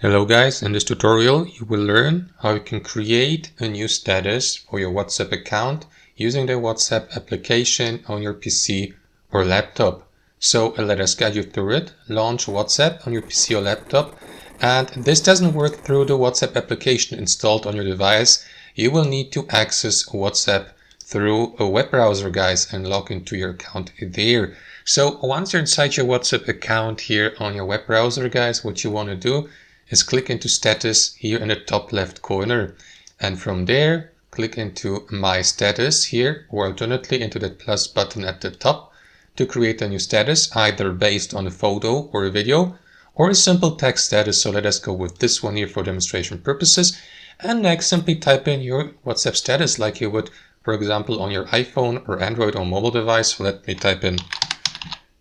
Hello guys, in this tutorial you will learn how you can create a new status for your WhatsApp account using the WhatsApp application on your PC or laptop. So let us guide you through it. Launch WhatsApp on your PC or laptop, and this doesn't work through the WhatsApp application installed on your device. You will need to access WhatsApp through a web browser, guys, and log into your account there. So once you're inside your WhatsApp account here on your web browser, guys, what you want to do is click into status here in the top left corner, and from there click into my status here, or alternately into that plus button at the top to create a new status, either based on a photo or a video or a simple text status. So let us go with this one here for demonstration purposes, and next simply type in your WhatsApp status like you would, for example, on your iPhone or Android or mobile device. So let me type in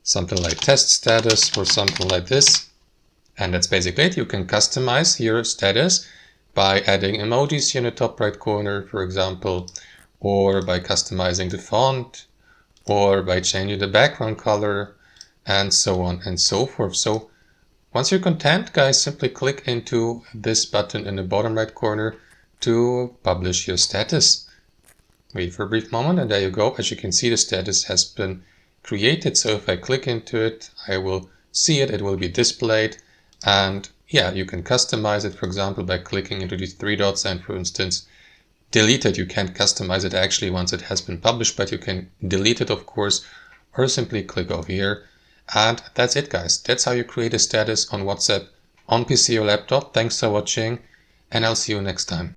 something like test status or something like this. And that's basically it. You can customize your status by adding emojis here in the top right corner, for example, or by customizing the font, or by changing the background color, and so on and so forth. So once you're content, guys, simply click into this button in the bottom right corner to publish your status. Wait for a brief moment, and there you go. As you can see, the status has been created. So if I click into it, I will see it. It will be displayed. And yeah, you can customize it, for example, by clicking into these three dots and, for instance, delete it. You can't customize it actually once it has been published, but you can delete it, of course, or simply click over here. And that's it, guys. That's how you create a status on WhatsApp on PC or laptop. Thanks for watching, and I'll see you next time.